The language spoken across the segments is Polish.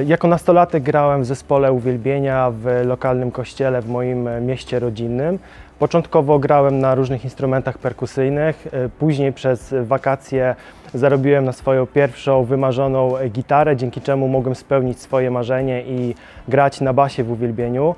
Jako nastolatek grałem w zespole uwielbienia w lokalnym kościele w moim mieście rodzinnym. Początkowo grałem na różnych instrumentach perkusyjnych, później przez wakacje zarobiłem na swoją pierwszą wymarzoną gitarę, dzięki czemu mogłem spełnić swoje marzenie i grać na basie w uwielbieniu.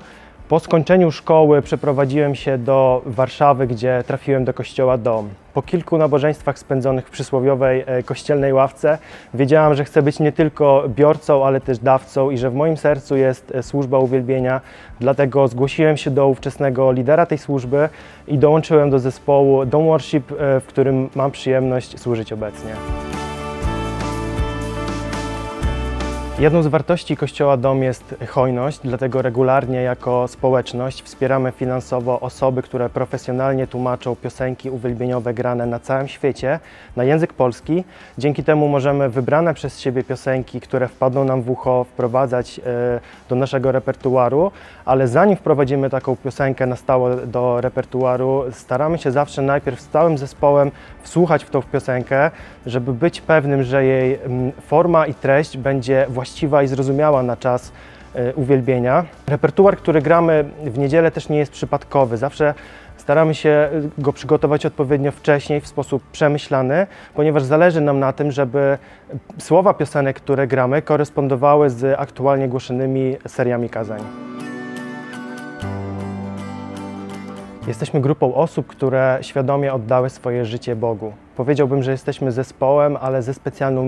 Po skończeniu szkoły przeprowadziłem się do Warszawy, gdzie trafiłem do kościoła Dom. Po kilku nabożeństwach spędzonych w przysłowiowej kościelnej ławce wiedziałam, że chcę być nie tylko biorcą, ale też dawcą i że w moim sercu jest służba uwielbienia. Dlatego zgłosiłem się do ówczesnego lidera tej służby i dołączyłem do zespołu Dom Worship, w którym mam przyjemność służyć obecnie. Jedną z wartości Kościoła Dom jest hojność, dlatego regularnie jako społeczność wspieramy finansowo osoby, które profesjonalnie tłumaczą piosenki uwielbieniowe grane na całym świecie na język polski. Dzięki temu możemy wybrane przez siebie piosenki, które wpadną nam w ucho, wprowadzać do naszego repertuaru, ale zanim wprowadzimy taką piosenkę na stałe do repertuaru, staramy się zawsze najpierw z całym zespołem wsłuchać w tą piosenkę, żeby być pewnym, że jej forma i treść będzie właściwa i zrozumiała na czas uwielbienia. Repertuar, który gramy w niedzielę, też nie jest przypadkowy. Zawsze staramy się go przygotować odpowiednio wcześniej, w sposób przemyślany, ponieważ zależy nam na tym, żeby słowa piosenek, które gramy, korespondowały z aktualnie głoszonymi seriami kazań. Jesteśmy grupą osób, które świadomie oddały swoje życie Bogu. Powiedziałbym, że jesteśmy zespołem, ale ze specjalną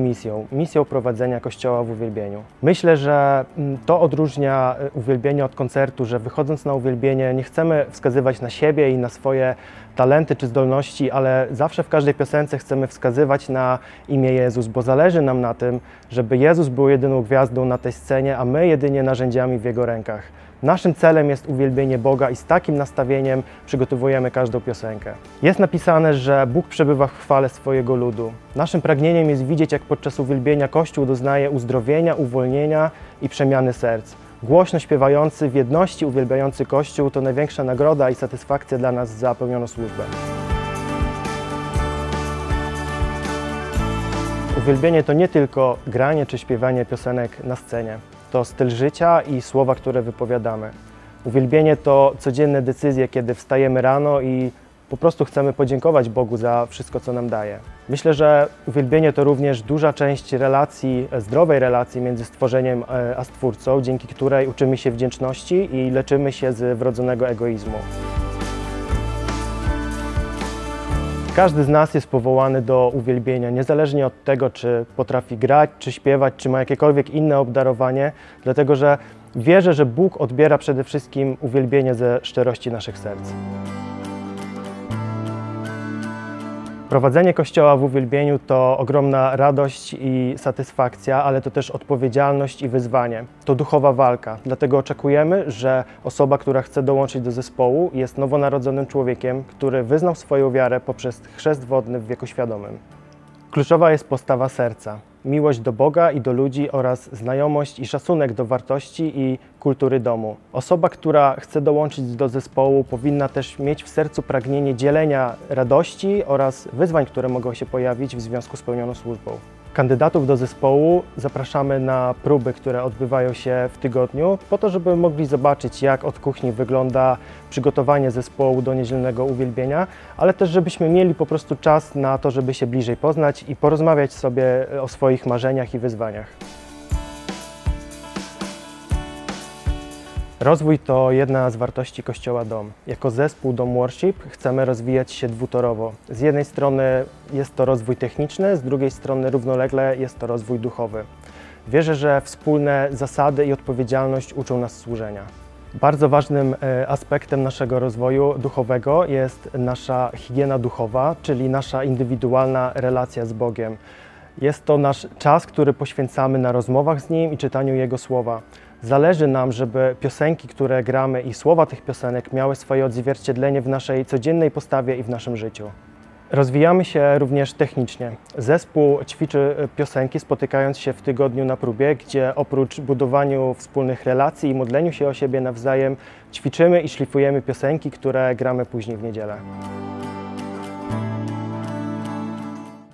misją prowadzenia Kościoła w uwielbieniu. Myślę, że to odróżnia uwielbienie od koncertu, że wychodząc na uwielbienie nie chcemy wskazywać na siebie i na swoje talenty czy zdolności, ale zawsze w każdej piosence chcemy wskazywać na imię Jezus, bo zależy nam na tym, żeby Jezus był jedyną gwiazdą na tej scenie, a my jedynie narzędziami w Jego rękach. Naszym celem jest uwielbienie Boga i z takim nastawieniem przygotowujemy każdą piosenkę. Jest napisane, że Bóg przebywa w chwale swojego ludu. Naszym pragnieniem jest widzieć, jak podczas uwielbienia Kościół doznaje uzdrowienia, uwolnienia i przemiany serc. Głośno śpiewający, w jedności uwielbiający Kościół to największa nagroda i satysfakcja dla nas za pełnioną służbę. Uwielbienie to nie tylko granie czy śpiewanie piosenek na scenie. To styl życia i słowa, które wypowiadamy. Uwielbienie to codzienne decyzje, kiedy wstajemy rano i po prostu chcemy podziękować Bogu za wszystko, co nam daje. Myślę, że uwielbienie to również duża część relacji, zdrowej relacji między stworzeniem a Stwórcą, dzięki której uczymy się wdzięczności i leczymy się z wrodzonego egoizmu. Każdy z nas jest powołany do uwielbienia, niezależnie od tego, czy potrafi grać, czy śpiewać, czy ma jakiekolwiek inne obdarowanie, dlatego że wierzę, że Bóg odbiera przede wszystkim uwielbienie ze szczerości naszych serc. Prowadzenie Kościoła w uwielbieniu to ogromna radość i satysfakcja, ale to też odpowiedzialność i wyzwanie. To duchowa walka, dlatego oczekujemy, że osoba, która chce dołączyć do zespołu, jest nowonarodzonym człowiekiem, który wyznał swoją wiarę poprzez chrzest wodny w wieku świadomym. Kluczowa jest postawa serca, miłość do Boga i do ludzi oraz znajomość i szacunek do wartości i kultury domu. Osoba, która chce dołączyć do zespołu, powinna też mieć w sercu pragnienie dzielenia radości oraz wyzwań, które mogą się pojawić w związku z pełnioną służbą. Kandydatów do zespołu zapraszamy na próby, które odbywają się w tygodniu, po to, żeby mogli zobaczyć, jak od kuchni wygląda przygotowanie zespołu do niedzielnego uwielbienia, ale też żebyśmy mieli po prostu czas na to, żeby się bliżej poznać i porozmawiać sobie o swoich marzeniach i wyzwaniach. Rozwój to jedna z wartości Kościoła Dom. Jako zespół Dom Worship chcemy rozwijać się dwutorowo. Z jednej strony jest to rozwój techniczny, z drugiej strony równolegle jest to rozwój duchowy. Wierzę, że wspólne zasady i odpowiedzialność uczą nas służenia. Bardzo ważnym aspektem naszego rozwoju duchowego jest nasza higiena duchowa, czyli nasza indywidualna relacja z Bogiem. Jest to nasz czas, który poświęcamy na rozmowach z Nim i czytaniu Jego Słowa. Zależy nam, żeby piosenki, które gramy i słowa tych piosenek miały swoje odzwierciedlenie w naszej codziennej postawie i w naszym życiu. Rozwijamy się również technicznie. Zespół ćwiczy piosenki, spotykając się w tygodniu na próbie, gdzie oprócz budowaniu wspólnych relacji i modleniu się o siebie nawzajem, ćwiczymy i szlifujemy piosenki, które gramy później w niedzielę.